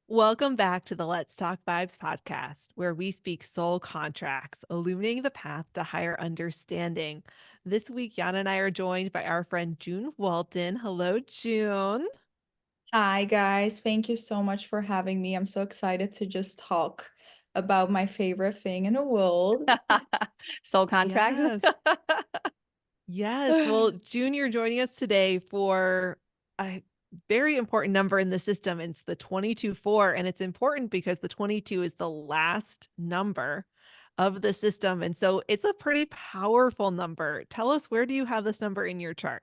Welcome back to the Let's Talk Vibes podcast, where we speak soul contracts, illuminating the path to higher understanding. This week, Yana and I are joined by our friend June Walton. Hello, June. Hi, guys. Thank you so much for having me. I'm so excited to just talk about my favorite thing in the world. Soul contracts. Yes. Yes. Well, June, you're joining us today for a very important number in the system. It's the 22-4, and it's important because the 22 is the last number of the system. And so it's a pretty powerful number. Tell us, where do you have this number in your chart?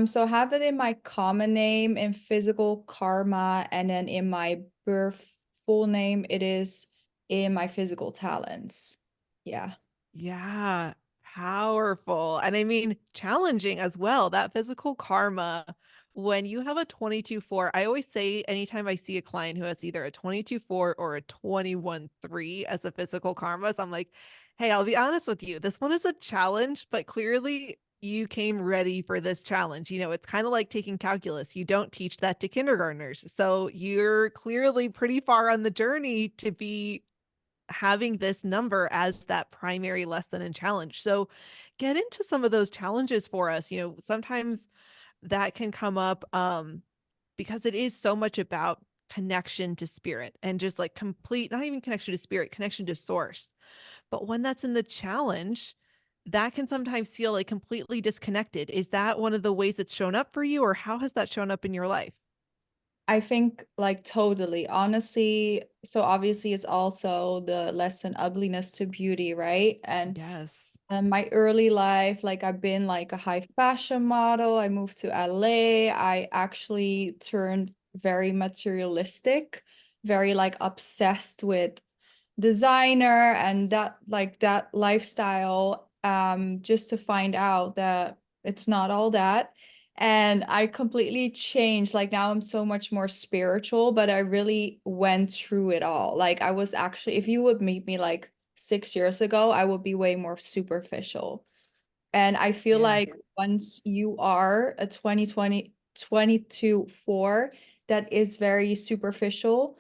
So I have it in my common name, in physical karma, and then in my birth full name, it is in my physical talents. Yeah. Yeah, powerful. And I mean, challenging as well. That physical karma, when you have a 22-4, I always say anytime I see a client who has either a 22-4 or a 21-3 as a physical karma, so I'm like, hey, I'll be honest with you. This one is a challenge, but clearly you came ready for this challenge. It's kind of like taking calculus. You don't teach that to kindergartners. So you're clearly pretty far on the journey to be having this number as that primary lesson and challenge. So get into some of those challenges for us. Sometimes that can come up because it is so much about connection to spirit and just like complete, not even connection to spirit, connection to source. But when that's in the challenge, that can sometimes feel like completely disconnected. Is that one of the ways it's shown up for you, or how has that shown up in your life? I think like totally, honestly. So obviously it's also the lesson ugliness to beauty, right? Yes. And my early life, like I've been like a high fashion model. I moved to LA. I actually turned very materialistic, very like obsessed with designer and that lifestyle, just to find out that it's not all that. And I completely changed. Like now I'm so much more spiritual, but I really went through it all. Like I was actually, if you would meet me like 6 years ago, I would be way more superficial. And I feel Yeah. like once you are a 22-4 that is very superficial,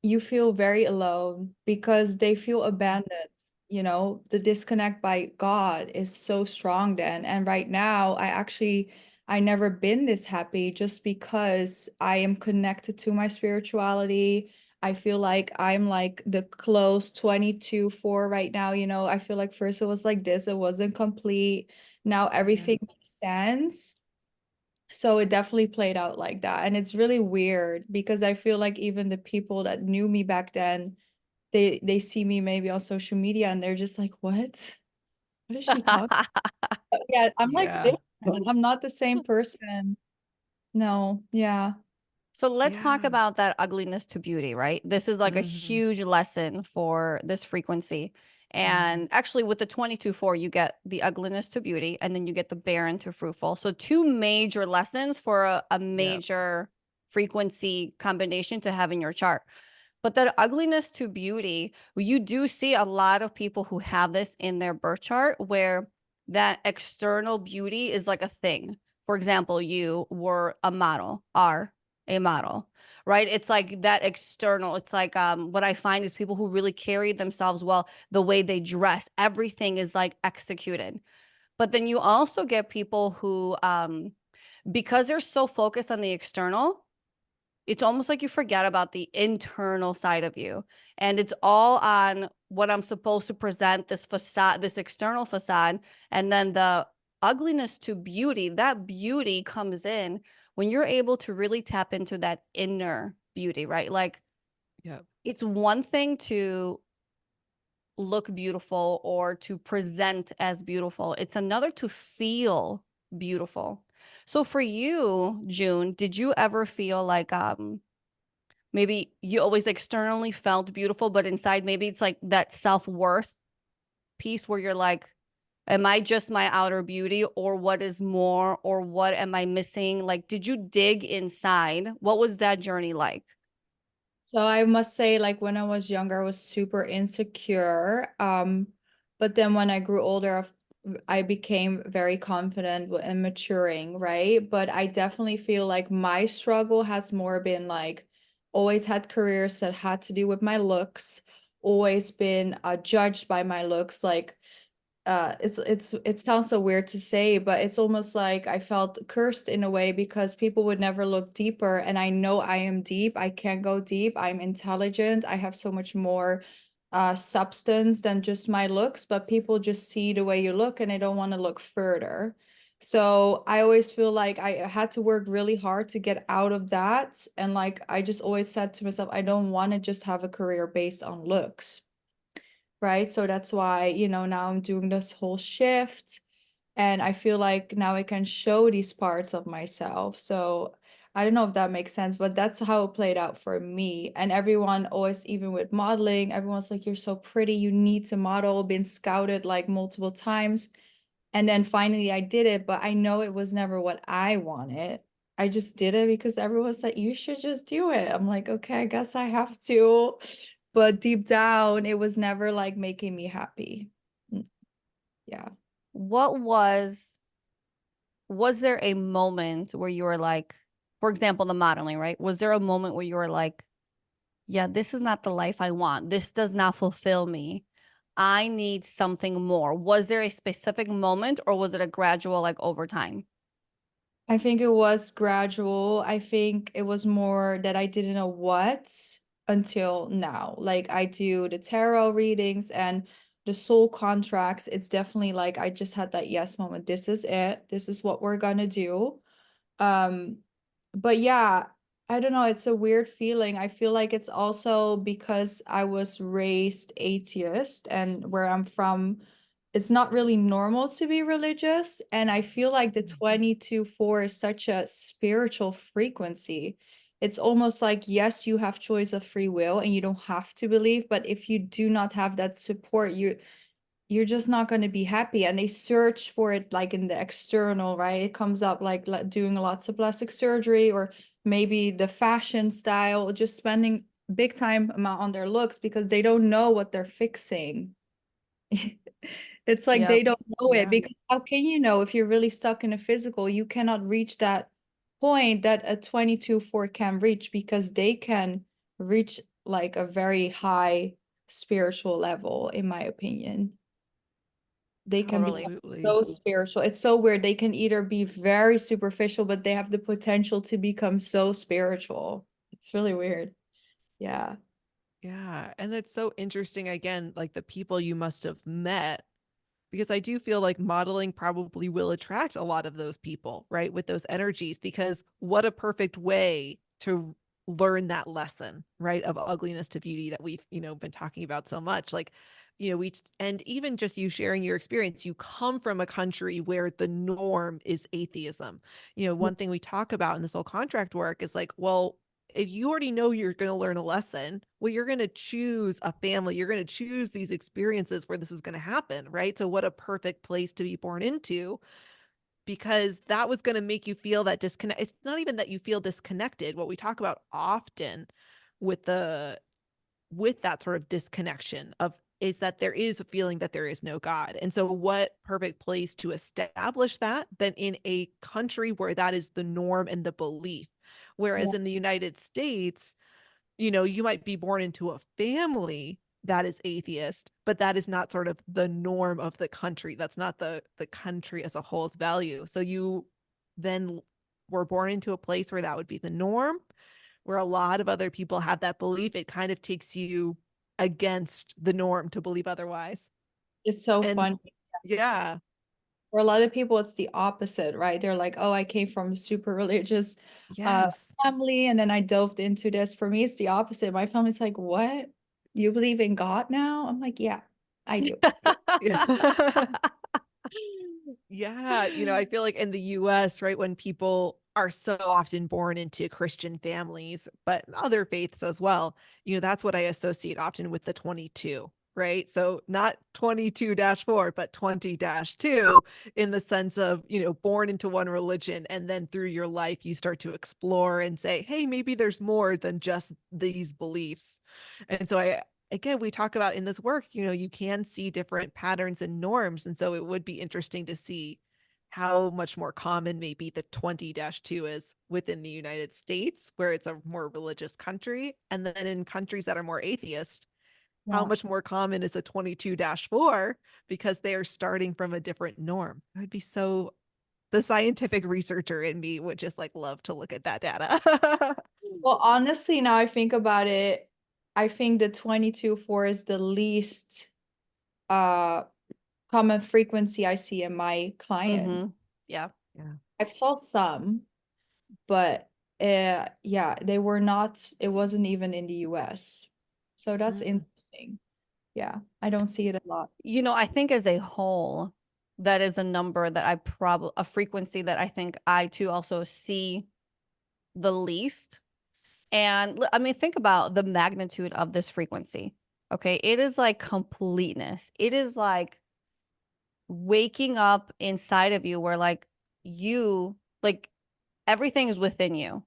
you feel very alone because they feel abandoned. The disconnect by God is so strong then. And right now, I never been this happy just because I am connected to my spirituality. I feel like I'm like the close 22-4 right now. I feel like first it was like this, it wasn't complete. Now Yeah. everything makes sense. So it definitely played out like that. And it's really weird because I feel like even the people that knew me back then, they see me maybe on social media and they're just like, what? What is she talking? Yeah, I'm like Yeah. different. I'm not the same person. No, yeah. So let's talk Yeah. about that ugliness to beauty, right? This is like a Mhm. huge lesson for this frequency. Mhm. And actually, with the 22-4, you get the ugliness to beauty, and then you get the barren to fruitful. So, two major lessons for a Yep. major frequency combination to have in your chart. But that ugliness to beauty, you do see a lot of people who have this in their birth chart where that external beauty is like a thing. For example, you were a model, are a model, right? It's like that external. It's like what I find is people who really carry themselves well, the way they dress, everything is like executed. But then you also get people who because they're so focused on the external, it's almost like you forget about the internal side of you. And it's all on what I'm supposed to present, this facade, this external facade. And then the ugliness to beauty, that beauty comes in when you're able to really tap into that inner beauty, right? Like Yep. it's one thing to look beautiful or to present as beautiful, it's another to feel beautiful. So for you, June, did you ever feel like maybe you always externally felt beautiful, but inside maybe it's like that self-worth piece where you're like, am I just my outer beauty, or what is more, or what am I missing? Like, did you dig inside? What was that journey like? So I must say, like when I was younger, I was super insecure. But then when I grew older, I became very confident and maturing, right? But I definitely feel like my struggle has more been like always had careers that had to do with my looks, always been judged by my looks. Like it sounds so weird to say, but it's almost like I felt cursed in a way because people would never look deeper. And I know I am deep. I can go deep. I'm intelligent. I have so much more substance than just my looks, but people just see the way you look and they don't want to look further. So I always feel like I had to work really hard to get out of that. And like I just always said to myself, I don't want to just have a career based on looks, right? So that's why, you know, now I'm doing this whole shift and I feel like now I can show these parts of myself. So I don't know if that makes sense, but that's how it played out for me. And everyone always, even with modeling, everyone's like, you're so pretty, you need to model, been scouted like multiple times. And then finally I did it, but I know it was never what I wanted. I just did it because everyone's like, you should just do it. I'm like, okay, I guess I have to. But deep down, it was never like making me happy. Yeah. What was there a moment where you were like, for example, the modeling, right? Was there a moment where you were like, yeah, this is not the life I want. This does not fulfill me. I need something more. Was there a specific moment or was it a gradual, like over time? I think it was gradual. I think it was more that I didn't know what until now. Like I do the tarot readings and the soul contracts. It's definitely like I just had that yes moment. This is it. This is what we're gonna do. Um, but yeah, I don't know, it's a weird feeling. I feel like it's also because I was raised atheist and where I'm from, it's not really normal to be religious. And I feel like the 22-4 is such a spiritual frequency. It's almost like, yes, you have choice of free will and you don't have to believe, but if you do not have that support, you're just not going to be happy. And they search for it like in the external, right? It comes up like doing lots of plastic surgery or maybe the fashion style, just spending big time amount on their looks because they don't know what they're fixing. It's like Yep. they don't know it Yeah. because how can you know if you're really stuck in a physical? You cannot reach that point that a 22-4 can reach because they can reach like a very high spiritual level, in my opinion. They can be Totally. Absolutely. so spiritual. It's so weird. They can either be very superficial, but they have the potential to become so spiritual. It's really weird. Yeah. Yeah. And that's so interesting. Again, like the people you must have met, because I do feel like modeling probably will attract a lot of those people, right? With those energies, because what a perfect way to learn that lesson, right? Of ugliness to beauty that we've, been talking about so much. Like, and even just you sharing your experience, you come from a country where the norm is atheism. One thing we talk about in this whole contract work is like, well, if you already know you're going to learn a lesson, well, you're going to choose a family. You're going to choose these experiences where this is going to happen, right? So, what a perfect place to be born into because that was going to make you feel that disconnect. It's not even that you feel disconnected. What we talk about often with that sort of disconnection of is that there is a feeling that there is no God. And so what perfect place to establish that than in a country where that is the norm and the belief. Yeah. Whereas in the United States, you might be born into a family that is atheist, but that is not sort of the norm of the country. That's not the country as a whole's value. So you then were born into a place where that would be the norm, where a lot of other people have that belief. It kind of takes you against the norm to believe otherwise. It's so And fun. yeah, For a lot of people, it's the opposite, right? They're like, oh, I came from a super religious uh yes. family and then I delved into this. For me, it's the opposite. My family's like, what? You believe in God now? I'm like, yeah, I do. Yeah. Yeah, I feel like in the US, right, when people are so often born into Christian families, but other faiths as well, that's what I associate often with the 22, right? So not 22-4, but 20-2 in the sense of, born into one religion and then through your life you start to explore and say, hey, maybe there's more than just these beliefs. And so again, we talk about in this work, you can see different patterns and norms. And so it would be interesting to see how much more common maybe the 20-2 is within the United States, where it's a more religious country. And then in countries that are more atheist, how Yeah. much more common is a 22-4 because they are starting from a different norm. It would be so, the scientific researcher in me would just like love to look at that data. Well, honestly, now I think about it, I think the 22-4 is the least uh common frequency I see in my clients. Yeah. Yeah. I've saw some, but yeah, they were not, it wasn't even in the US. So that's Mm. interesting. Yeah, I don't see it a lot. You know, I think as a whole, that is a number that I probably, a frequency that I think I too also see the least. And I mean, think about the magnitude of this frequency. Okay. It is like completeness. It is like waking up inside of you where you, like everything is within you.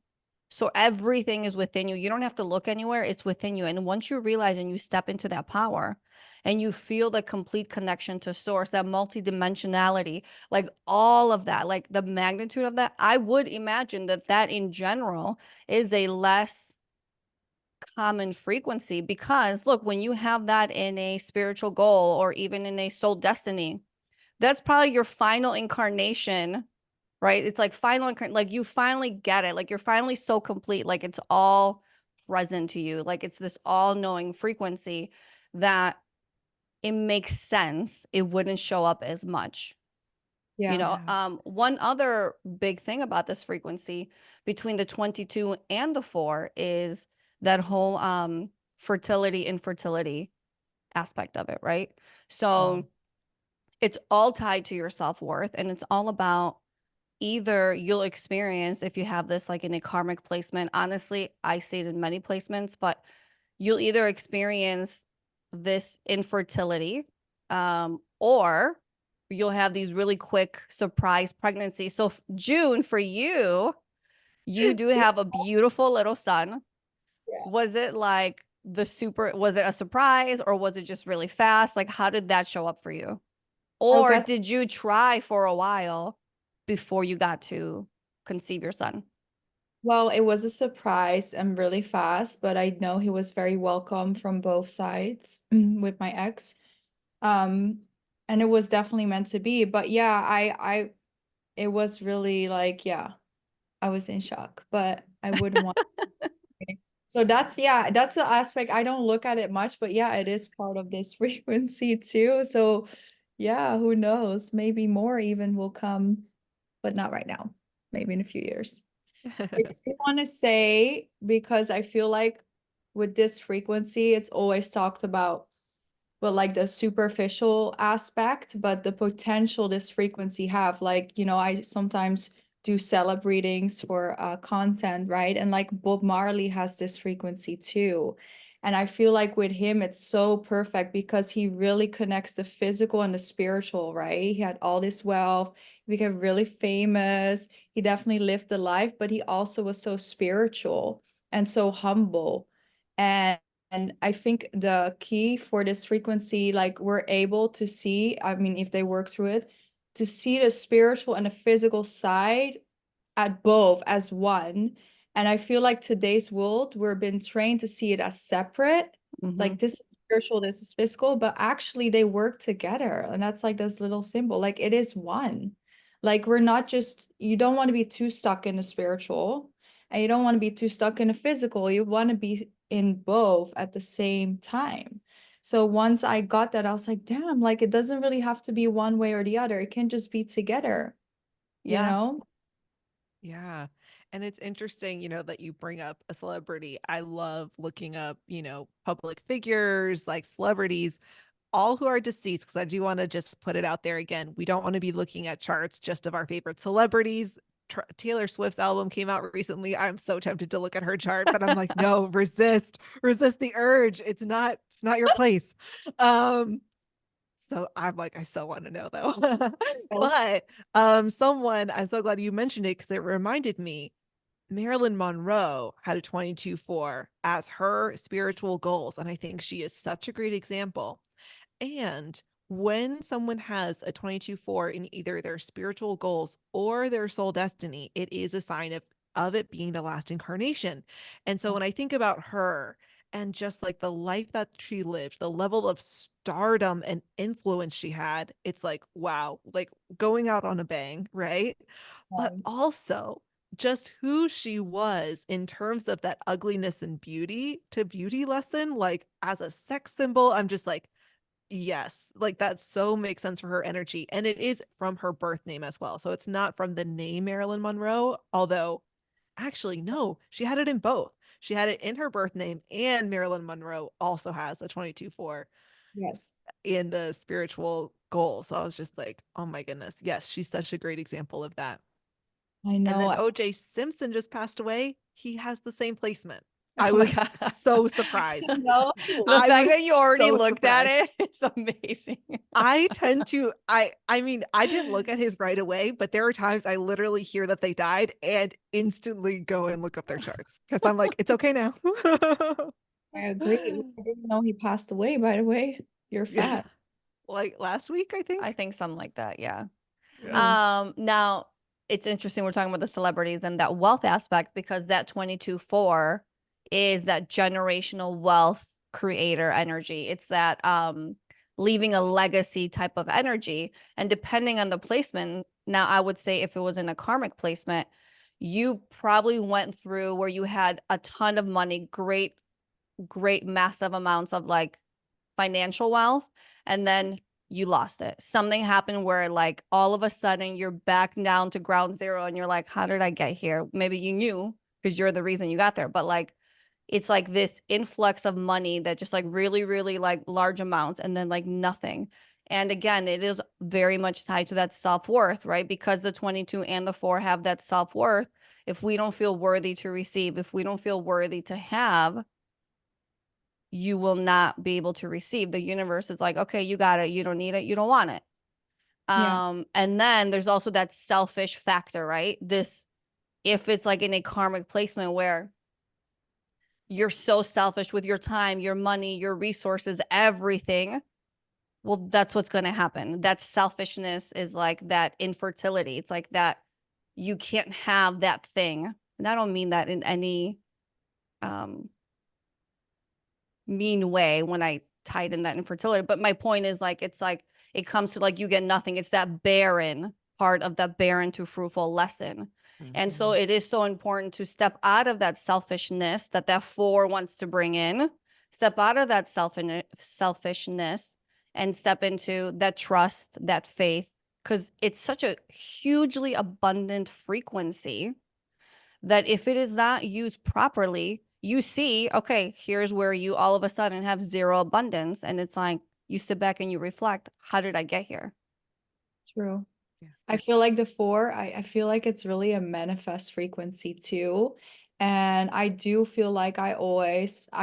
So everything is within you. You don't have to look anywhere. It's within you. And once you realize and you step into that power and you feel the complete connection to source, that multidimensionality, like all of that, like the magnitude of that, I would imagine that that in general is a less common frequency because look, when you have that in a spiritual goal or even in a soul destiny, that's probably your final incarnation, right? It's like final incarnation, like you finally get it, like you're finally so complete, like it's all present to you, like it's this all-knowing frequency that it makes sense it wouldn't show up as much. You Yeah. know, Yeah. one other big thing about this frequency between the 22 and the 4 is that whole fertility infertility aspect of it, right? Mm. So it's all tied to your self-worth and it's all about either you'll experience if you have this like in a karmic placement. Honestly, I see it in many placements, but you'll either experience this infertility or you'll have these really quick surprise pregnancies. So June, for you, you do have a beautiful little son. Yeah. Was it like was it a surprise or was it just really fast? Like, how did that show up for you? I Or guess, did you try for a while before you got to conceive your son? well, it was a surprise and really fast, but I know he was very welcome from both sides with my ex. Um, and it was definitely meant to be. But yeah, it was really like, yeah, I was in shock, but I wouldn't want. So that's, yeah, that's an aspect I don't look at it much, but yeah, it is part of this frequency too. So yeah, who knows? Maybe more even will come, but not right now. Maybe in a few years. I do want to say, because I feel like with this frequency, it's always talked about, but like the superficial aspect, but the potential this frequency have, like, I sometimes do celeb readings for content, right? And like Bob Marley has this frequency too. And I feel like with him, it's so perfect because he really connects the physical and the spiritual, right? He had all this wealth, he became really famous. He definitely lived the life, but he also was so spiritual and so humble. And I think the key for this frequency, like we're able to see, I mean, if they work through it, to see the spiritual and the physical side at both as one. And I feel like today's world, we're been trained to see it as separate. Mm-hmm. Like this is spiritual, this is physical, but actually they work together. And that's like this little symbol. Like it is one. Like we're not just, you don't want to be too stuck in the spiritual and you don't want to be too stuck in the physical. You want to be in both at the same time. So once I got that, I was like, damn, like it doesn't really have to be one way or the other. It can just be together, you Yeah. know? Yeah. And it's interesting, that you bring up a celebrity. I love looking up, public figures like celebrities, all who are deceased, because I do want to just put it out there again. We don't want to be looking at charts just of our favorite celebrities. Taylor Swift's album came out recently. I'm so tempted to look at her chart, but I'm like, no, resist the urge. It's not your place. So I'm like, I still want to know though. But someone, I'm so glad you mentioned it because it reminded me Marilyn Monroe had a 22-4 as her spiritual goals. And I think she is such a great example. And when someone has a 22-4 in either their spiritual goals or their soul destiny, it is a sign of it being the last incarnation. And so when I think about her and just like the life that she lived, the level of stardom and influence she had, it's like, wow, like going out on a bang, right? But Right. also just who she was in terms of that ugliness and beauty to beauty lesson, like as a sex symbol, I'm just like, yes, like that so makes sense for her energy. And it is from her birth name as well. So it's not from the name Marilyn Monroe, although actually, no, she had it in both. She had it in her birth name, and Marilyn Monroe also has a 22-4 Yes, in the spiritual goals. So I was just like, oh my goodness. Yes, she's such a great example of that. I And then know. OJ Simpson just passed away. He has the same placement. I Oh my was God. so I surprised. know. The I fact was that you already so looked at surprised. it is amazing. I tend to I mean, I didn't look at his right away, but there are times I literally hear that they died and instantly go and look up their charts because I'm like, it's okay now. I agree. I didn't know he passed away, by the way. You're Yeah. fat. Like last week, I I think. think something like that, yeah. Yeah. Oh, Now it's interesting we're talking about the celebrities and that wealth aspect because that 22-4 is that generational wealth creator energy. It's that leaving a legacy type of energy. And depending on the placement, now I would say if it was in a karmic placement, you probably went through where you had a ton of money, great massive amounts of like financial wealth, and then you lost it. Something happened where like all of a sudden you're back down to ground zero and you're like, how did I get here? Maybe you knew because you're the reason you got there, but like it's like this influx of money that just like really like large amounts and then like nothing. And again, it is very much tied to that self-worth, right? Because the 22 and the 4 have that self-worth. If we don't feel worthy to receive, if we don't feel worthy to have, you will not be able to receive. The universe is like, okay, you got it. You don't need it. You don't want it. yeah. And then there's also that selfish factor, right? If it's like in a karmic placement where you're so selfish with your time, your money, your resources, everything, well, that's what's going to happen. That selfishness is like that infertility. It's like that you can't have that thing. And I don't mean that in any um mean way when I tied in that infertility. But my point is like it's like it comes to like you get nothing. It's that barren part of the barren to fruitful lesson. And so Mhm. it is so important to step out of that selfishness that 4 wants to bring in, step out of that selfishness and step into that trust, that faith, because it's such a hugely abundant frequency that if it is not used properly, you see, okay, here's where you all of a sudden have zero abundance. And it's like you sit back and you reflect, how did I get here? True. Yeah. I feel like the 4, I feel like it's really a manifest frequency too. And I do feel like I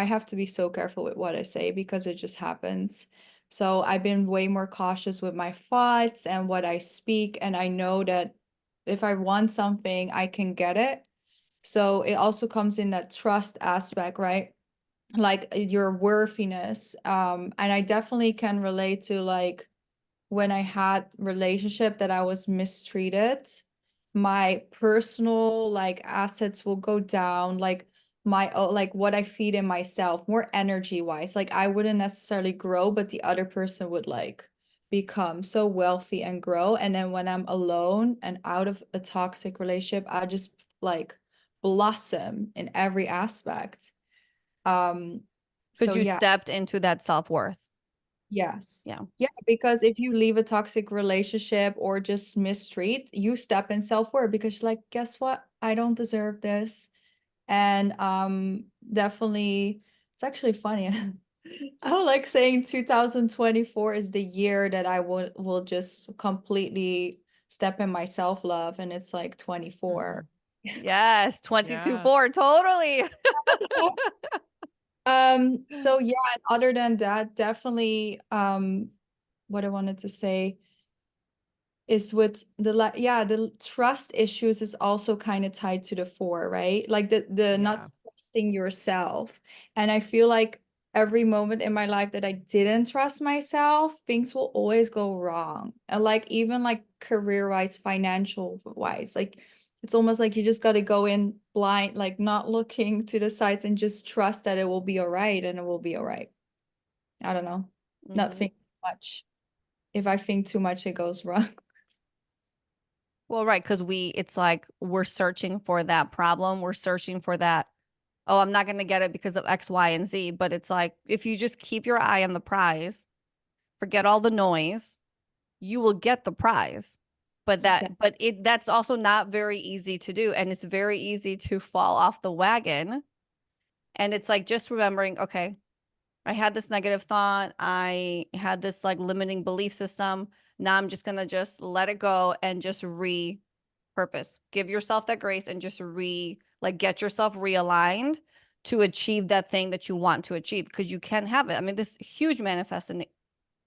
have to be so careful with what I say because it just happens. So I've been way more cautious with my thoughts and what I speak. And I know that if I want something, I can get it. So it also comes in that trust aspect, right? Like your worthiness. And I definitely can relate to like when I had relationship that I was mistreated, my personal like assets will go down, like my like what I feed in myself, more energy wise. Like I wouldn't necessarily grow, but the other person would like become so wealthy and grow. And then when I'm alone and out of a toxic relationship, I just like blossom in every aspect. Um, Because so you yeah. stepped into that self-worth. Yes. Yeah. Yeah, because if you leave a toxic relationship or just mistreat, you step in self-worth because you're like, guess what? I don't deserve this. And definitely it's actually funny. I like saying 2024 is the year that I will just completely step in my self-love and it's like 24. Mhm. Yes, 22 Yeah. 4, totally. So yeah, and other than that, definitely what I wanted to say is with the trust issues is also kind of tied to the 4, right? Like the not Yeah. trusting yourself. And I feel like every moment in my life that I didn't trust myself, things will always go wrong. And like even like career-wise, financial-wise, like it's almost like you just got to go in blind, like not looking to the sides and just trust that it will be all right and it will be all right. I don't know. Not Hmm. think much. If I think too much, it goes wrong. Well, right, because it's like we're searching for that problem. We're searching for that, oh, I'm not going to get it because of X, Y, and Z. But it's like if you just keep your eye on the prize, forget all the noise, you will get the prize. But Exactly. that's also not very easy to do. And it's very easy to fall off the wagon. And it's like just remembering, okay, I had this negative thought. I had this like limiting belief system. Now I'm just going to just let it go and just repurpose. Give yourself that grace and just like get yourself realigned to achieve that thing that you want to achieve because you can have it. I mean, this huge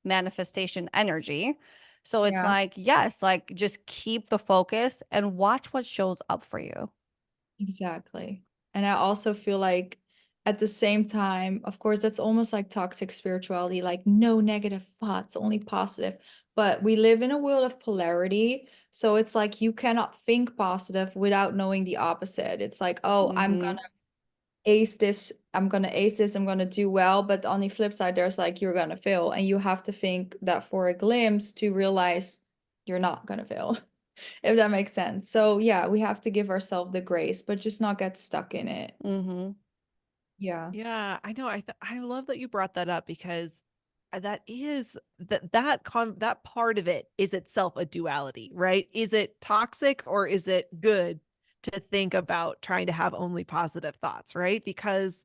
manifestation energy. So it's Yeah. like, yes, like just keep the focus and watch what shows up for you. Exactly. And I also feel like at the same time, of course, that's almost like toxic spirituality, like no negative thoughts, only positive. But we live in a world of polarity. So it's like you cannot think positive without knowing the opposite. It's like, oh, I'm Mm-hmm. gonna ace this, I'm gonna ace this, I'm gonna do well. But on the flip side, there's like you're gonna fail. And you have to think that for a glimpse to realize you're not gonna fail. If that makes sense. So yeah, we have to give ourselves the grace, but just not get stuck in it. Mm-hmm. Yeah. Yeah, I know. I love that you brought that up because that is that part of it is itself a duality, right? Is it toxic or is it good to think about trying to have only positive thoughts, right? Because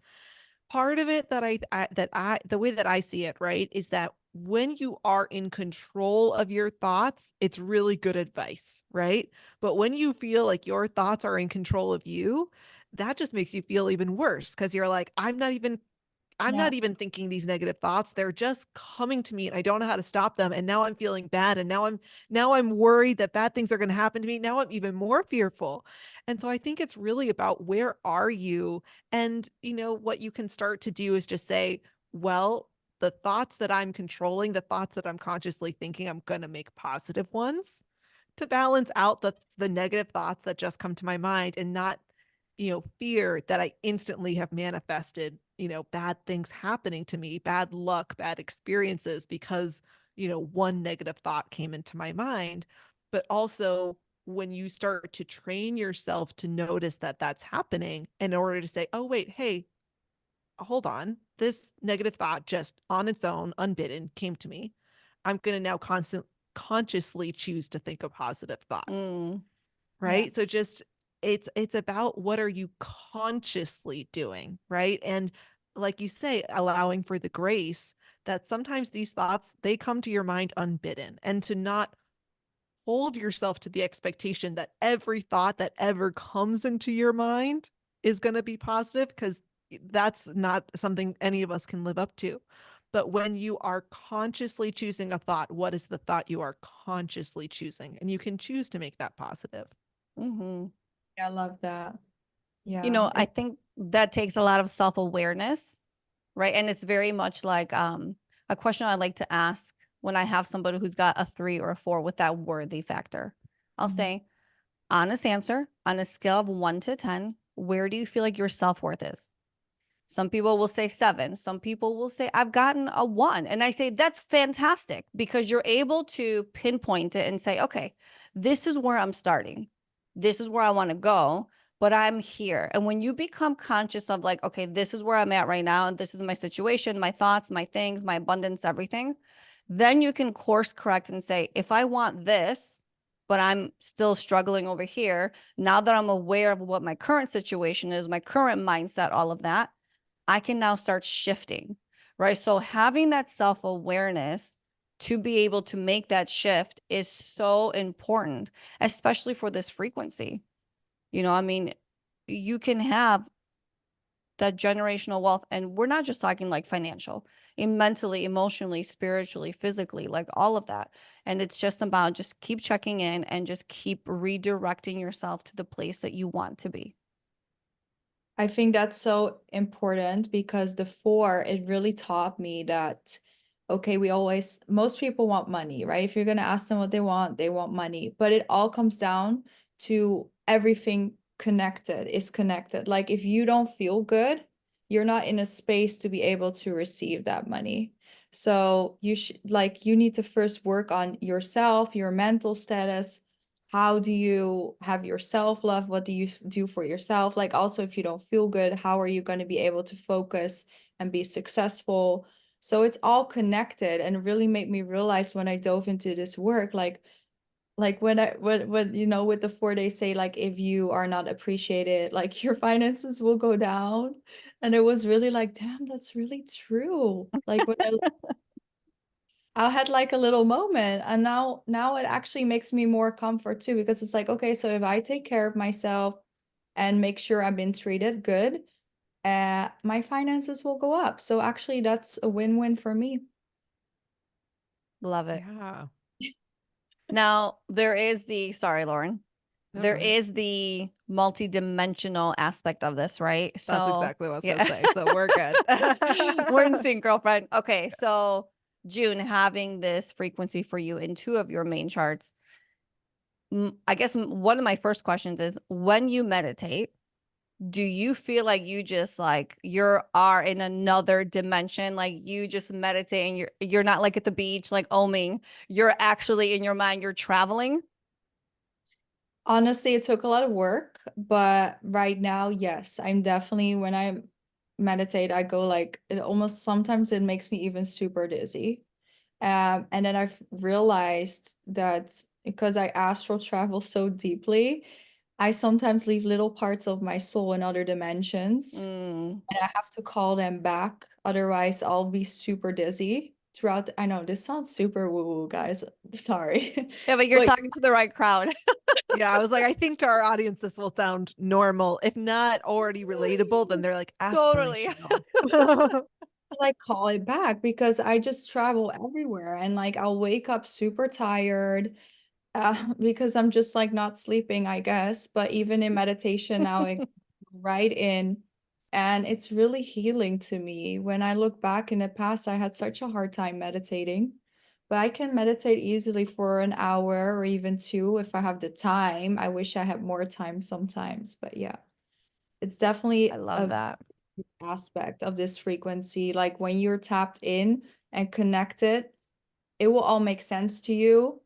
part of it the way that I see it, right, is that when you are in control of your thoughts, it's really good advice, right? But when you feel like your thoughts are in control of you, that just makes you feel even worse because you're like, I'm Yeah. not even thinking these negative thoughts. They're just coming to me and I don't know how to stop them. And now I'm feeling bad. And now I'm worried that bad things are going to happen to me. Now I'm even more fearful. And so I think it's really about where are you? And what you can start to do is just say, well, the thoughts that I'm controlling, the thoughts that I'm consciously thinking, I'm going to make positive ones to balance out the negative thoughts that just come to my mind and not fear that I instantly have manifested bad things happening to me, bad luck, bad experiences because one negative thought came into my mind. But also when you start to train yourself to notice that that's happening in order to say, oh wait, hey, hold on, this negative thought just on its own unbidden came to me. I'm going to now consciously choose to think a positive thought, Mm. Yeah. right? So just it's about what are you consciously doing, right? And like you say, allowing for the grace that sometimes these thoughts they come to your mind unbidden, and to not hold yourself to the expectation that every thought that ever comes into your mind is going to be positive, because that's not something any of us can live up to. But when you are consciously choosing a thought, what is the thought you are consciously choosing? And you can choose to make that positive. Mm-hmm. I love that. You Yeah. know, I think that takes a lot of self-awareness, right? And it's very much like a question I like to ask when I have somebody who's got a 3 or a 4 with that worthy factor. I'll Mhm. say, honest answer on a scale of 1 to 10, where do you feel like your self-worth is? Some people will say 7. Some people will say, I've gotten a 1. And I say, that's fantastic because you're able to pinpoint it and say, okay, this is where I'm starting. This is where I want to go, but I'm here. And when you become conscious of like, okay, this is where I'm at right now, and this is my situation, my thoughts, my things, my abundance, everything, then you can course correct and say, if I want this, but I'm still struggling over here, now that I'm aware of what my current situation is, my current mindset, all of that, I can now start shifting, right? So having that self-awareness to be able to make that shift is so important, especially for this frequency. I mean, you can have that generational wealth, and we're not just talking like financial, in mentally, emotionally, spiritually, physically, like all of that. And it's just about just keep checking in and just keep redirecting yourself to the place that you want to be. I think that's so important because the four, it really taught me that, okay, most people want money, right? If you're going to ask them what they want money. But it all comes down to everything connected is connected. Like if you don't feel good, you're not in a space to be able to receive that money. So you need to first work on yourself, your mental status. How do you have your self-love? What do you do for yourself? Like also if you don't feel good, how are you going to be able to focus and be successful? So it's all connected, and it really made me realize when I dove into this work, like when you know with the 4 days say like if you are not appreciated, like your finances will go down. And it was really like, damn, that's really true. Like I had like a little moment, and now it actually makes me more comfort too, because it's like, okay, so if I take care of myself and make sure I've been treated good, my finances will go up. So actually that's a win-win for me. Love it. Yeah. Now, sorry, Lauren, No, go there ahead. is the multidimensional aspect of this, right? That's So, exactly what I was gonna yeah. say. So we're good. We're in sync, girlfriend. Okay, so June, having this frequency for you in two of your main charts, I guess one of my first questions is when you meditate, do you feel like you just like you are in another dimension? Like you just meditate and you're not like at the beach, like oming. You're actually in your mind, you're traveling. Honestly, it took a lot of work, but right now, yes, I'm definitely when I meditate, I go like it almost sometimes it makes me even super dizzy. And then I've realized that because I astral travel so deeply, I sometimes leave little parts of my soul in other dimensions, Mm. and I have to call them back. Otherwise, I'll be super dizzy throughout. I know this sounds super woo-woo, guys. Sorry. Yeah, but you're But talking to the right crowd. Yeah, I was like, I think to our audience, this will sound normal. If not already relatable, then they're like Totally. aspirational. like call it back because I just travel everywhere, and like I'll wake up super tired because I'm just like not sleeping, I guess. But even in meditation now, I right in, and it's really healing to me. When I look back in the past, I had such a hard time meditating, but I can meditate easily for an hour or even two if I have the time. I wish I had more time sometimes, but yeah, it's I definitely love a that. aspect of this frequency. Like when you're tapped in and connected, it will all make sense to you.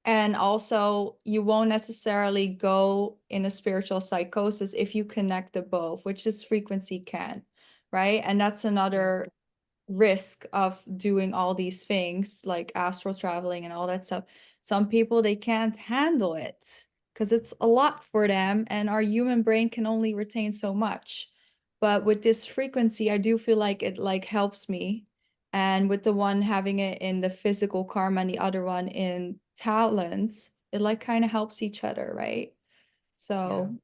And also, you won't necessarily go in a spiritual psychosis if you connect the both, which this frequency can, right? And that's Yeah. another risk of doing all these things like astral traveling and all that stuff. Some people they can't handle it because it's a lot for them, and our human brain can only retain so much. But with this frequency, I do feel like it like helps me. And with the one having it in the physical karma and the other one in talents, it like kind of helps each other, right? Yeah. So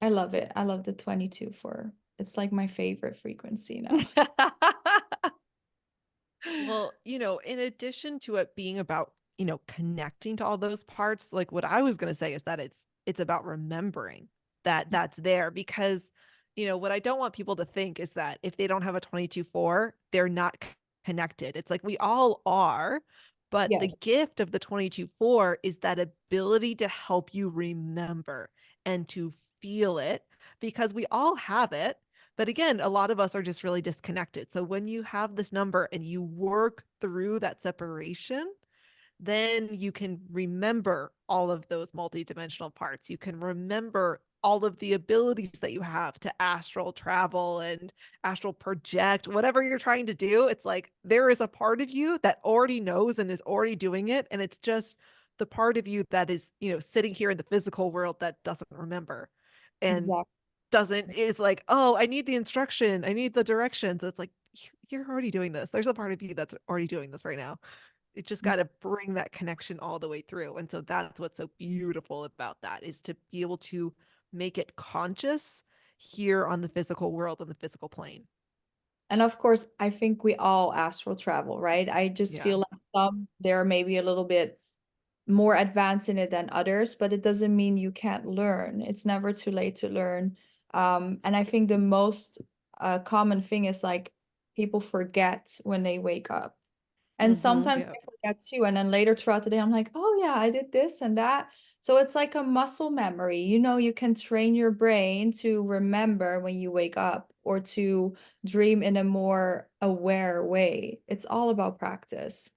I love it. I love the 22 for it's like my favorite frequency now. Well, in addition to it being about, connecting to all those parts, like what I was going to say is that it's about remembering that that's there because, what I don't want people to think is that if they don't have a 22/4, they're not connected. It's like we all are, but the Yes, gift of the 22/4 is that ability to help you remember and to feel it because we all have it, but again, a lot of us are just really disconnected. So when you have this number and you work through that separation, then you can remember all of those multidimensional parts. You can remember all of the abilities that you have to astral travel and astral project, whatever you're trying to do. It's like there is a part of you that already knows and is already doing it. And it's just the part of you that is, sitting here in the physical world that doesn't remember. And exactly. doesn't is like, oh, I need the instruction, I need the directions. It's like you're already doing this. There's a part of you that's already doing this right now. It just got to bring that connection all the way through. And so that's what's so beautiful about that is to be able to make it conscious here on the physical world, on the physical plane. And of course, I think we all astral travel, right? I just Yeah. feel like some they're maybe a little bit more advanced in it than others, but it doesn't mean you can't learn. It's never too late to learn. And I think the most common thing is like people forget when they wake up. And Mm-hmm. sometimes Yeah. I forget too. And then later throughout the day, I'm like, oh yeah, I did this and that. So it's like a muscle memory. You know, you can train your brain to remember when you wake up or to dream in a more aware way. It's all about practice.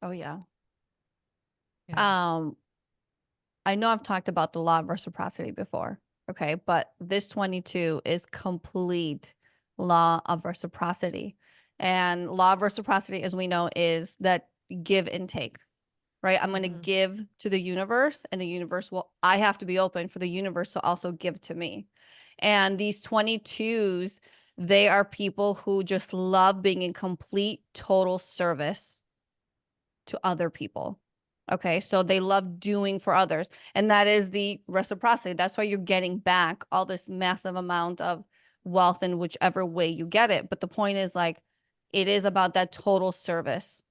Oh yeah. Yeah. Um, I know I've talked about the law of reciprocity before, okay, but this 22 is complete law of reciprocity. And law of reciprocity, as we know, is that give and take, right? I'm going to Hmm. give to the universe, and the universe will, I have to be open for the universe to also give to me. And these 22s, they are people who just love being in complete, total service to other people. Okay, so they love doing for others. And that is the reciprocity. That's why you're getting back all this massive amount of wealth in whichever way you get it. But the point is, like, it is about that total service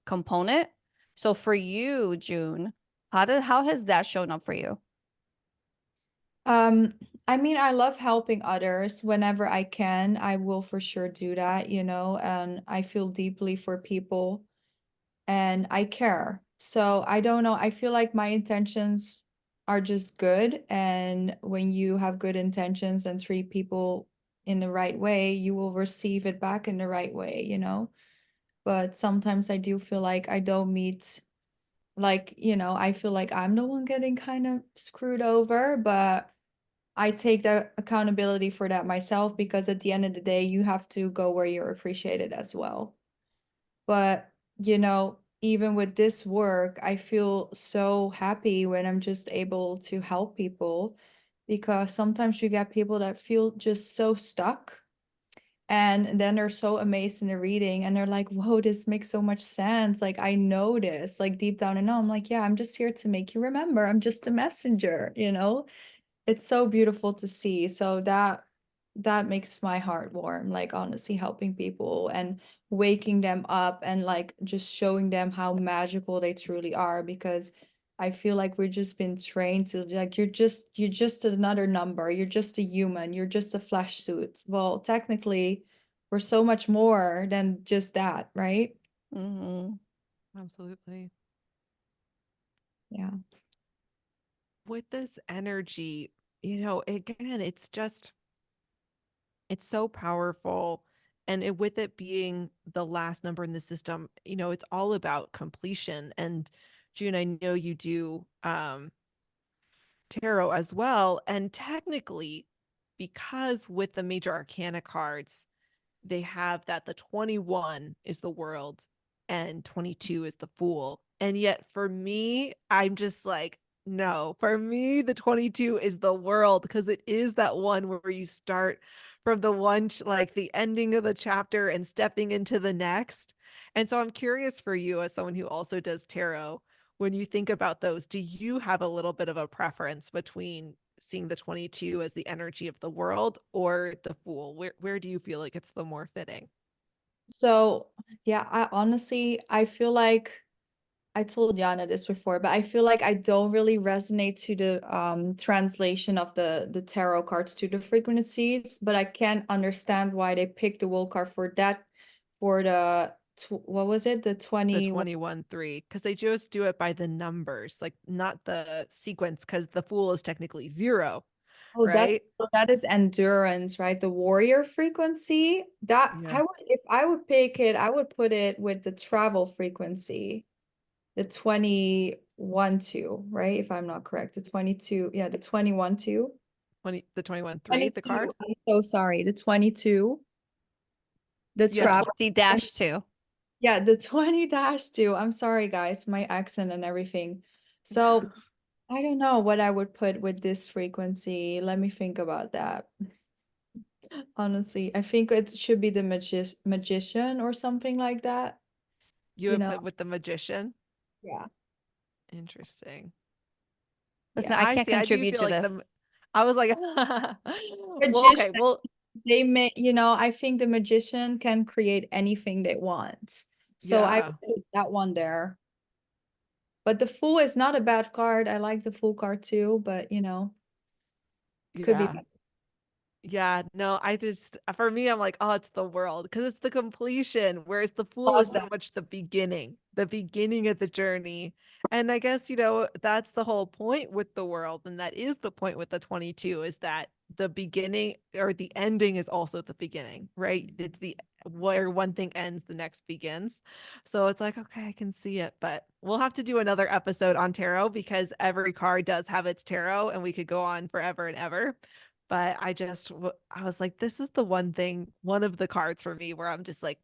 component. So for you, June, how has that shown up for you? Um, I mean, I love helping others whenever I can. I will for sure do that, you know, and I feel deeply for people and I care. So I don't know. I feel like my intentions are just good. And when you have good intentions and treat people in the right way, you will receive it back in the right way, you know? But sometimes I do feel like I don't meet, like, you know, I feel like I'm the one getting kind of screwed over, but I take the accountability for that myself because at the end of the day, you have to go where you're appreciated as well. But, you know, even with this work, I feel so happy when I'm just able to help people because sometimes you get people that feel just so stuck and then they're so amazed in the reading and they're like, whoa, this makes so much sense. Like, I know this, like deep down and know. I'm like, yeah, I'm just here to make you remember. I'm just a messenger, you know? It's so beautiful to see. So that makes my heart warm, like honestly helping people and waking them up and like just showing them how magical they truly are because I feel like we've just been trained to like you're just another number, you're just a human, you're just a flesh suit. Well, technically, we're so much more than just that, right? Mm-hmm. Absolutely. Yeah. With this energy, again, it's so powerful. And with it being the last number in the system, it's all about completion. And June, I know you do tarot as well. And technically, because with the major arcana cards, they have that the 21 is the world and 22 is the fool. And yet for me, I'm just like, no, for me, the 22 is the world because it is that one where you start from the one, like the ending of the chapter and stepping into the next. And so I'm curious for you, as someone who also does tarot, when you think about those, do you have a little bit of a preference between seeing the 22 as the energy of the world or the fool? Where do you feel like it's the more fitting? So, yeah, I honestly I feel like I told Yana this before, but I feel like I don't really resonate to the translation of the tarot cards to the frequencies, but I can understand why they picked the wool card for that for the what was it? The The 20. 21 3, because they just do it by the numbers, like not the sequence, because the fool is technically zero, Oh, that's right? so that is endurance, right? The warrior frequency. That Yeah. I would if I would pick it, I would put it with the travel frequency. The 21 2, right? If I'm not correct. The 22, yeah, the 21 2. 20, the 21 3, the 22. card. I'm so sorry. The 22, the The Yeah. travel. 20 dash 2. Yeah, the 20-2. I'm sorry, guys, my accent and everything. So I don't know what I would put with this frequency. Let me think about that. Honestly, I think it should be the magician or something like that. You You would know? put with the magician. Yeah. Interesting. Listen, Yeah, I I can't see. I do contribute feel to like this. I was like, well, Magician, okay, well, they may, you know, I think the magician can create anything they want. So I yeah. would put that one there. But the fool is not a bad card. I like the fool card too, but you know. Could be Yeah. better. Yeah, no, I just for me, I'm like, oh, it's the world because it's the completion, whereas the fool is Love so that. much the beginning of the journey. And I guess, that's the whole point with the world, and that is the point with the 22 is that the beginning or the ending is also the beginning, right? It's the where one thing ends, the next begins. So it's like, okay, I can see it, but we'll have to do another episode on tarot because every card does have its tarot, and we could go on forever and ever. But I was like, this is the one of the cards for me where I'm just like,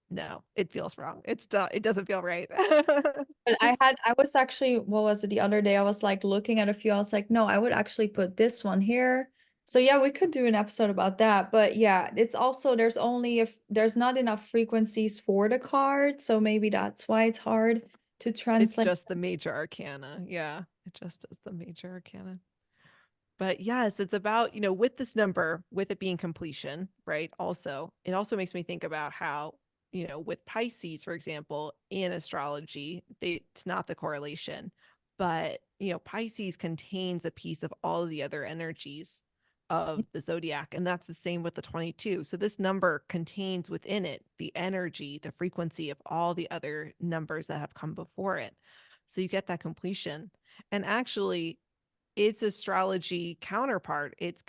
no, it feels wrong. It doesn't feel right. But I was actually, what was it the other day? I was like looking at a few. I was like, no, I would actually put this one here. So yeah, we could do an episode about that. But yeah, it's also there's only if there's not enough frequencies for the card, so maybe that's why it's hard to It's translate. just the major arcana. Yeah, it just is the major arcana. But yes, it's about, with this number, with it being completion, right? Also, it also makes me think about how, with Pisces, for example, in astrology, it's not the correlation, but, Pisces contains a piece of all of the other energies of the zodiac. And that's the same with the 22. So this number contains within it the energy, the frequency of all the other numbers that have come before it. So you get that completion. And actually, its astrology counterpart, it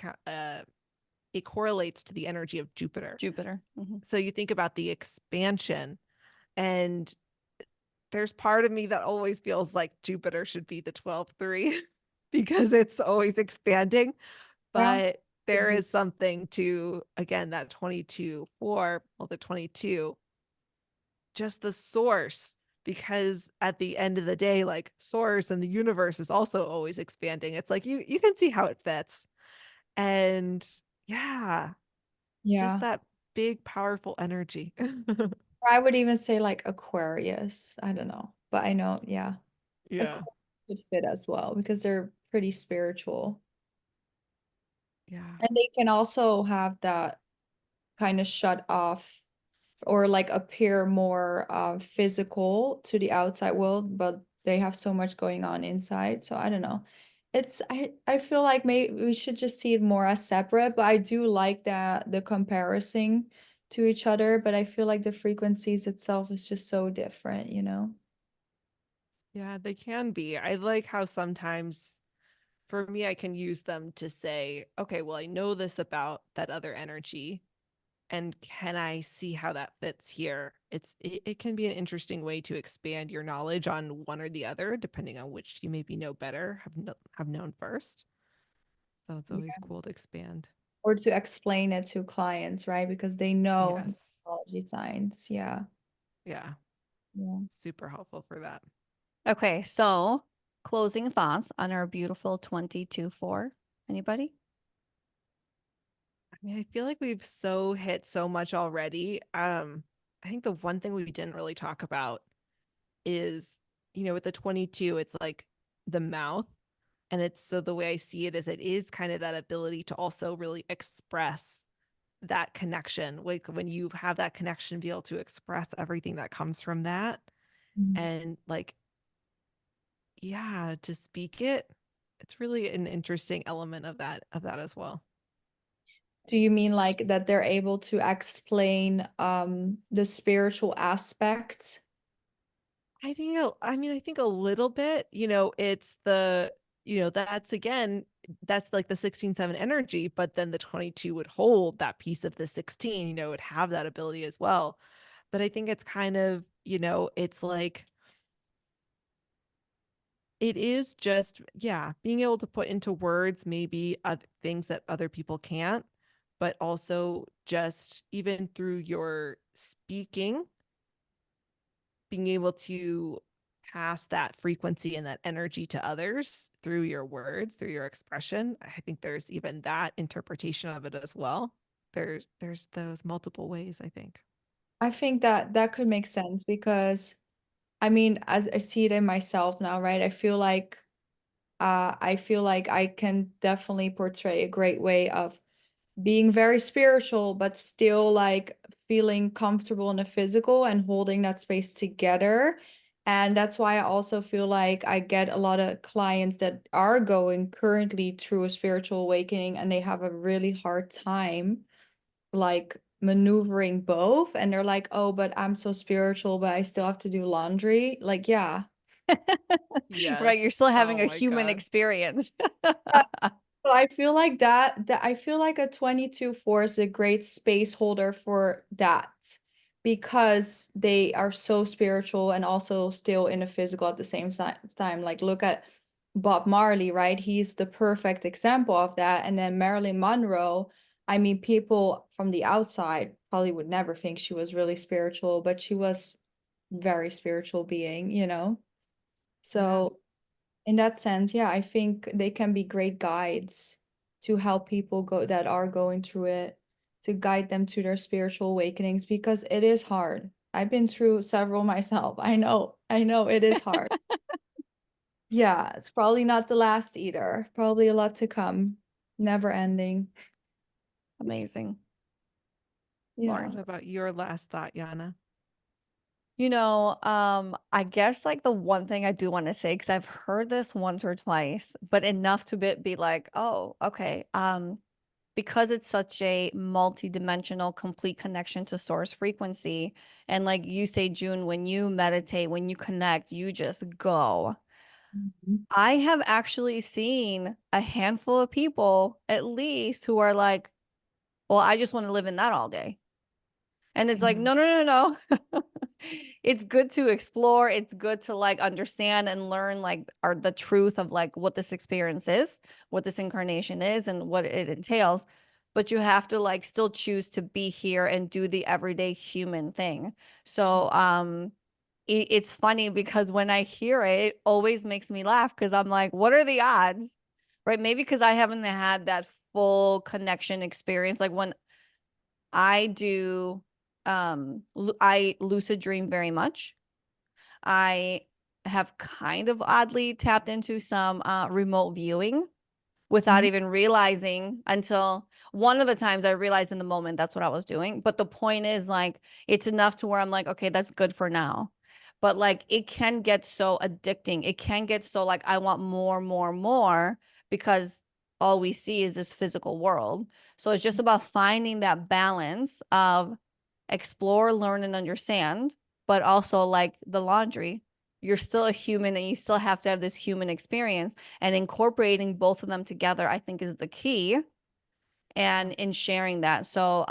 correlates to the energy of Jupiter. Jupiter. So you think about the expansion, and there's part of me that always feels like Jupiter should be the 12-3 because it's always expanding. Yeah, But could there be. is something to, again, that 22-4, well, the 22, just the source. Because at the end of the day, like source and the universe is also always expanding. It's like you can see how it fits. And yeah, just Yeah. that big, powerful energy. I would even say like Aquarius. I don't know, but I know, yeah, Yeah. Aquarius would fit as well because they're pretty spiritual. Yeah. And they can also have that kind of shut off or like appear more physical to the outside world, but they have so much going on inside. So I don't know. I feel like maybe we should just see it more as separate, but I do like that the comparison to each other, but I feel like the frequencies itself is just so different, you know? Yeah, they can be. I like how sometimes for me, I can use them to say, okay, well, I know this about that other energy. And can I see how that fits here? It can be an interesting way to expand your knowledge on one or the other, depending on which you maybe know better, have known first. So it's always Yeah. cool to expand. Or to explain it to clients, right? Because they know Yes. astrology signs. Yeah. Yeah. Yeah. Super helpful for that. Okay, so closing thoughts on our beautiful 22-4. Anybody? I mean, I feel like we've so hit so much already. I think the one thing we didn't really talk about is, with the 22, it's like the mouth. And it's so the way I see it is it is kind of that ability to also really express that connection. Like when you have that connection, be able to express everything that comes from that. Mm. And like, yeah, to speak it, it's really an interesting element of that as well. Do you mean like that they're able to explain the spiritual aspect? I think a little bit, it's that's again, that's like the 16-7 energy, but then the 22 would hold that piece of the 16, would have that ability as well. But I think it's kind of, it's like it is just, yeah, being able to put into words maybe things that other people can't, but also just even through your speaking, being able to pass that frequency and that energy to others through your words, through your expression. I think there's even that interpretation of it as well. There's those multiple ways, I think. I think that that could make sense because I mean, as I see it in myself now, right? I feel like I can definitely portray a great way of being very spiritual, but still like feeling comfortable in the physical and holding that space together. And that's why I also feel like I get a lot of clients that are going currently through a spiritual awakening and they have a really hard time like maneuvering both. And they're like, oh, but I'm so spiritual, but I still have to do laundry. Like, yeah. Right, you're Yes. still having Oh a my human God. experience. So I feel like that I feel like a 22-4 is a great space holder for that because they are so spiritual and also still in the physical at the same time. Like look at Bob Marley, right? He's the perfect example of that. And then Marilyn Monroe, I mean, people from the outside probably would never think she was really spiritual, but she was very spiritual being, you know? Yeah. So in that sense, yeah, I think they can be great guides to help people go that are going through it, to guide them to their spiritual awakenings because it is hard. I've been through several myself. I know it is hard. Yeah, it's probably not the last either. Probably a lot to come. Never ending. Amazing. Yeah. Lauren. What about your last thought, Yana? I guess like the one thing I do want to say, because I've heard this once or twice, but enough to be like, oh, okay. Because it's such a multi-dimensional, complete connection to source frequency. And like you say, June, when you meditate, when you connect, you just go. Mhm. I have actually seen a handful of people, at least, who are like, well, I just want to live in that all day. And it's like, Mhm. no, no, no, no. It's good to explore. It's good to like understand and learn like the truth of like what this experience is, what this incarnation is, and what it entails. But you have to like still choose to be here and do the everyday human thing. So it's funny because when I hear it, it always makes me laugh because I'm like, what are the odds? Right? Maybe because I haven't had that full connection experience. Like when I do I lucid dream very much. I have kind of oddly tapped into some remote viewing without Mhm. even realizing until one of the times I realized in the moment that's what I was doing. But the point is like it's enough to where I'm like, okay, that's good for now. But like it can get so addicting. It can get so like I want more, more, more because all we see is this physical world. So it's just about finding that balance of explore, learn, and understand, but also like the laundry. You're still a human and you still have to have this human experience. And incorporating both of them together, I think, is the key. And in sharing that. So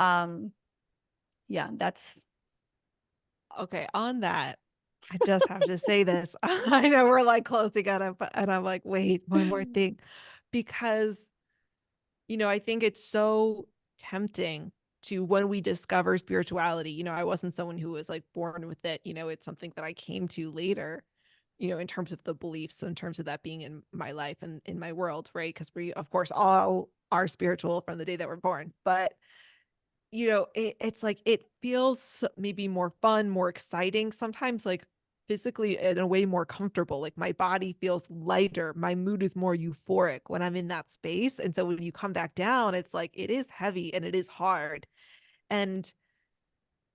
yeah, that's Okay, on that, I just have to say this. I know we're like closing on it, but and I'm like, wait, one more thing. Because, I think it's so tempting to when we discover spirituality. I wasn't someone who was like born with it. It's something that I came to later, in terms of the beliefs, in terms of that being in my life and in my world, right? Because we, of course, all are spiritual from the day that we're born. But it's like it feels maybe more fun, more exciting, sometimes like physically in a way more comfortable. Like my body feels lighter, my mood is more euphoric when I'm in that space. And so when you come back down, it's like it is heavy and it is hard. And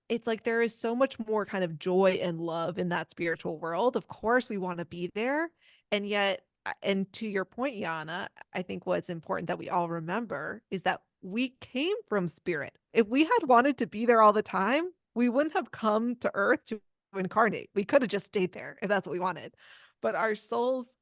it's like there is so much more kind of joy and love in that spiritual world. Of course, we want to be there. And yet, and to your point, Yana, I think what's important that we all remember is that we came from spirit. If we had wanted to be there all the time, we wouldn't have come to earth to incarnate. We could have just stayed there if that's what we wanted. But our souls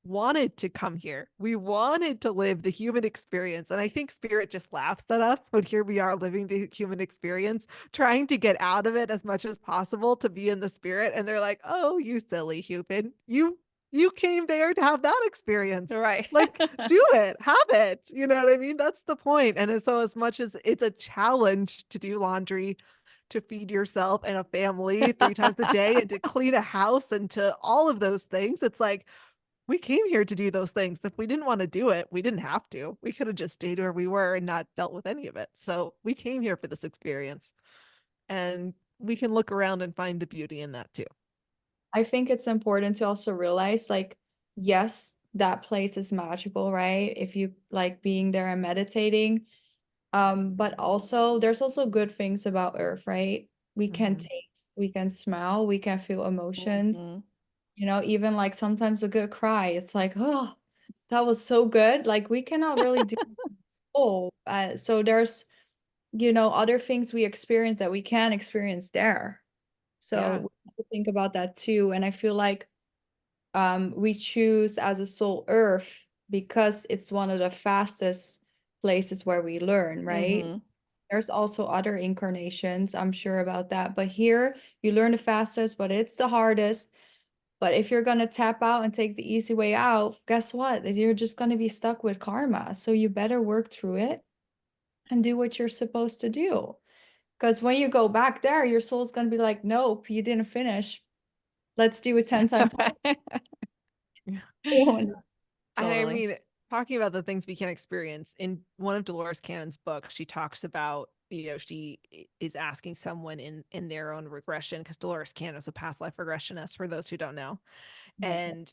wanted to come here. We wanted to live the human experience. And I think spirit just laughs at us when here we are living the human experience, trying to get out of it as much as possible to be in the spirit. And they're like, oh, you silly human. You came there to have that experience. right. Like, do it, have it. You know what I mean? That's the point. And so, as much as it's a challenge to do laundry, to feed yourself and a family 3 times a day, and to clean a house, and to all of those things, it's like, we came here to do those things. If we didn't want to do it, we didn't have to. We could have just stayed where we were and not dealt with any of it. So we came here for this experience. And we can look around and find the beauty in that too. I think it's important to also realize, like, yes, that place is magical, right? If you like being there and meditating. But also there's also good things about Earth, right? We can Mhm. taste, we can smell, we can feel emotions. Mhm. You know, even like sometimes a good cry, it's like, oh, that was so good. Like we cannot really do soul. So there's, other things we experience that we can experience there. So Yeah. we have to think about that too. And I feel like we choose as a soul Earth because it's one of the fastest places where we learn, right? Mm-hmm. There's also other incarnations, I'm sure about that. But here you learn the fastest, but it's the hardest. But if you're gonna tap out and take the easy way out, guess what? You're just gonna be stuck with karma. So you better work through it and do what you're supposed to do. Because when you go back there, your soul's gonna be like, nope, you didn't finish. Let's do it 10 times harder. And I Totally. mean, talking about the things we can experience, in one of Dolores Cannon's books, she talks about, she is asking someone in their own regression, because Dolores Cannon is a past life regressionist, for those who don't know. Okay. And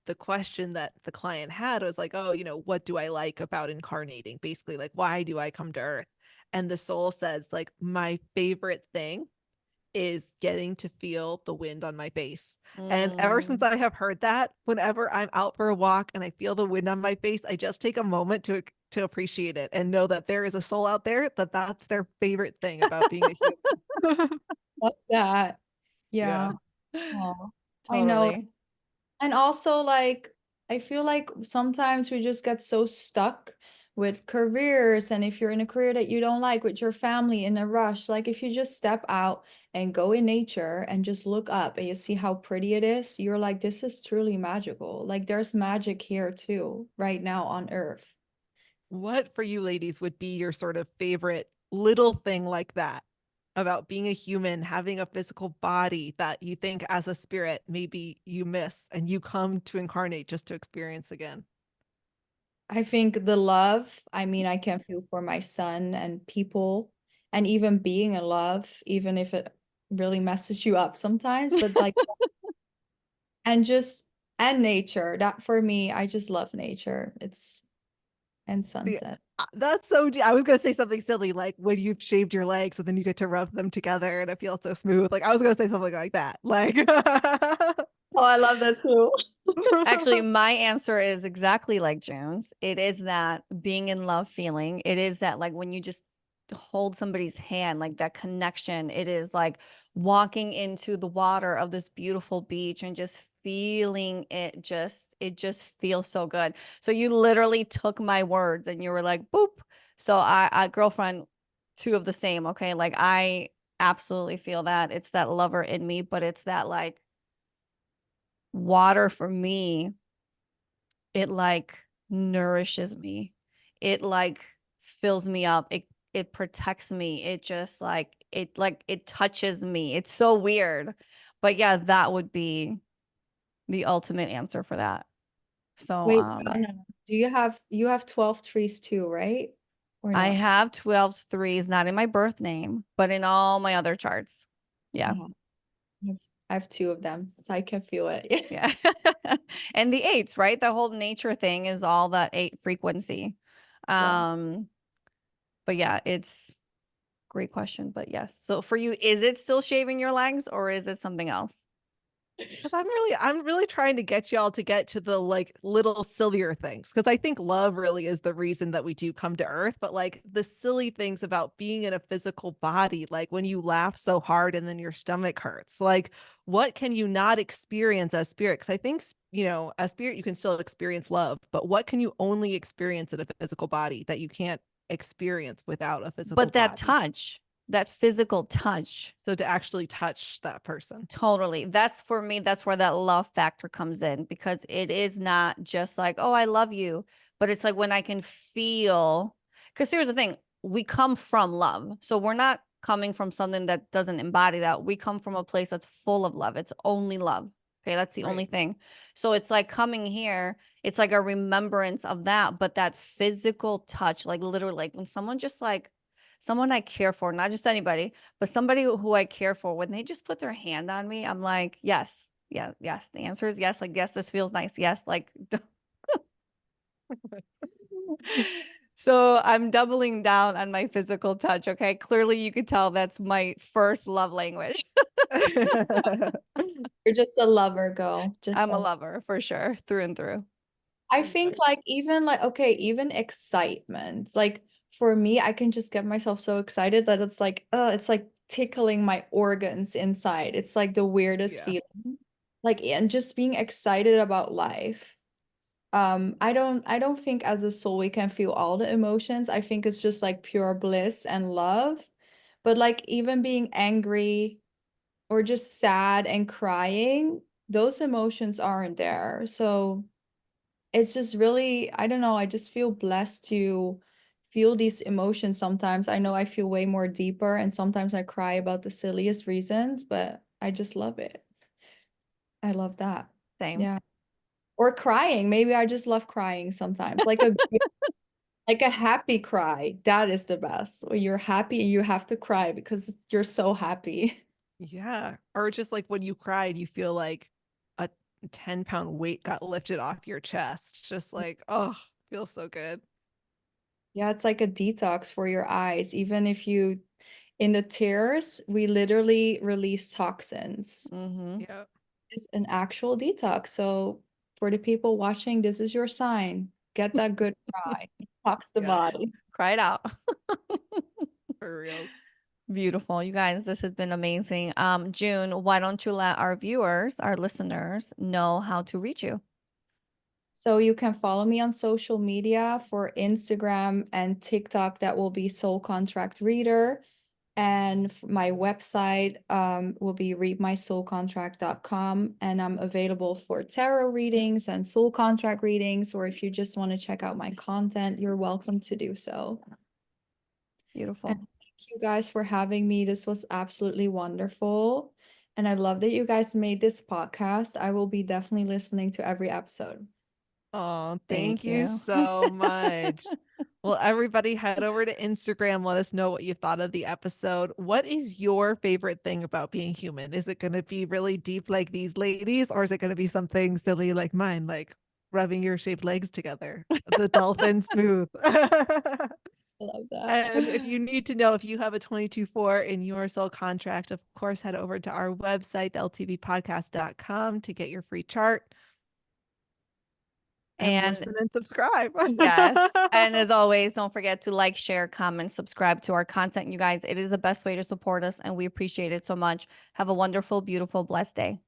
the question that the client had was like, oh, what do I like about incarnating? Basically, like, why do I come to Earth? And the soul says, like, my favorite thing is getting to feel the wind on my face. And ever since Mm. I have heard that, whenever I'm out for a walk and I feel the wind on my face, I just take a moment to appreciate it and know that there is a soul out there that that's their favorite thing about being a human. Love that. Yeah. Yeah. Oh, I know. Totally. And also, like, I feel like sometimes we just get so stuck with careers. And if you're in a career that you don't like with your family in a rush, like if you just step out and go in nature and just look up and you see how pretty it is, you're like, this is truly magical. Like, there's magic here too, right now on Earth. What for you ladies would be your sort of favorite little thing like that about being a human, having a physical body that you think as a spirit maybe you miss and you come to incarnate just to experience again? I think the love, I mean, I can feel for my son and people, and even being in love, even if it really messes you up sometimes, but like, and just, and nature. That for me, I just love nature. And See, sunset. that's so. I was gonna say something silly like when you've shaved your legs and then you get to rub them together and it feels so smooth. Like I was gonna say something like that. Like, Oh, I love that too. Actually, my answer is exactly like June's. It is that being in love feeling. It is that like when you just hold somebody's hand, like that connection. It is like walking into the water of this beautiful beach and just feeling it just feels so good. So you literally took my words and you were like, boop. So I girlfriend, two of the same, okay? Like I absolutely feel that. It's that lover in me, but it's that like water for me, it like nourishes me. It like fills me up. It protects me. It just like it touches me. It's so weird. But yeah, that would be the ultimate answer for that. So Wait, Anna, you have 12 trees too, right? Or I no? have 12 threes, not in my birth name, but in all my other charts. Yeah. Uh-huh. I have two of them, so I can feel it. Yeah. And the eights, right? The whole nature thing is all that eight frequency. Yeah. Um, but yeah, it's great question, but yes. So for you, is it still shaving your legs or is it something else? because I'm really trying to get y'all to get to the like little sillier things, because I think love really is the reason that we do come to Earth. But like the silly things about being in a physical body, like when you laugh so hard and then your stomach hurts, like what can you not experience as spirit? Because I think as spirit you can still experience love, but what can you only experience in a physical body that you can't experience without a physical But that body? touch, that physical touch, So to actually touch that person. totally. That's for me, that's where that love factor comes in because it is not just like, oh, I love you, but it's like when I can feel, because here's the thing, we come from love. So we're not coming from something that doesn't embody that. We come from a place that's full of love. It's only love. Okay, that's the only Right. thing. So it's like coming here, it's like a remembrance of that, but that physical touch, like literally, like when someone just like someone I care for, not just anybody, but somebody who I care for, when they just put their hand on me, I'm like, yes, yeah, yes. The answer is yes. Like, yes, this feels nice. Yes, like. So I'm doubling down on my physical touch. Okay, clearly you could tell that's my first love language. You're just a lover, girl. Just I'm a a lover for sure, through and through. I think like even like okay, even excitement. Like for me, I can just get myself so excited that it's like tickling my organs inside. It's like the weirdest Yeah. feeling. Like and just being excited about life. I don't think as a soul we can feel all the emotions. I think it's just like pure bliss and love. But like even being angry or just sad and crying, those emotions aren't there. So it's just really, I don't know, I just feel blessed to feel these emotions sometimes. I know I feel way more deeper and sometimes I cry about the silliest reasons, but I just love it. I love that. Same. Yeah. Or crying. Maybe I just love crying sometimes. Like a happy cry. That is the best. When you're happy and you have to cry because you're so happy. Yeah. Or just like when you cried, you feel like a 10-pound weight got lifted off your chest. Just like, oh, feels so good. Yeah, it's like a detox for your eyes. Even if you in the tears, we literally release toxins. Mm-hmm. Yeah. It's an actual detox. So for the people watching, this is your sign. Get that good cry. Detox the Yeah. body. Cry it out. For reals. Beautiful. You guys, this has been amazing. June, why don't you let our viewers, our listeners, know how to reach you? So you can follow me on social media for Instagram and TikTok. That will be Soul Contract Reader. And my website will be readmysoulcontract.com. And I'm available for tarot readings and soul contract readings. Or if you just want to check out my content, you're welcome to do so. And Beautiful. thank you guys for having me. This was absolutely wonderful. And I love that you guys made this podcast. I will be definitely listening to every episode. Oh, thank Thank you you. so much. Well, everybody head over to Instagram. Let us know what you thought of the episode. What is your favorite thing about being human? Is it going to be really deep like these ladies, or is it going to be something silly like mine, like rubbing your shaved legs together? The dolphin smooth. I love that. And if you need to know if you have a 22-4 in your soul contract, of course, head over to our website, ltvpodcast.com, to get your free chart and And listen and subscribe. yes. And as always, don't forget to like, share, comment, subscribe to our content, you guys. It is the best way to support us, and we appreciate it so much. Have a wonderful, beautiful, blessed day.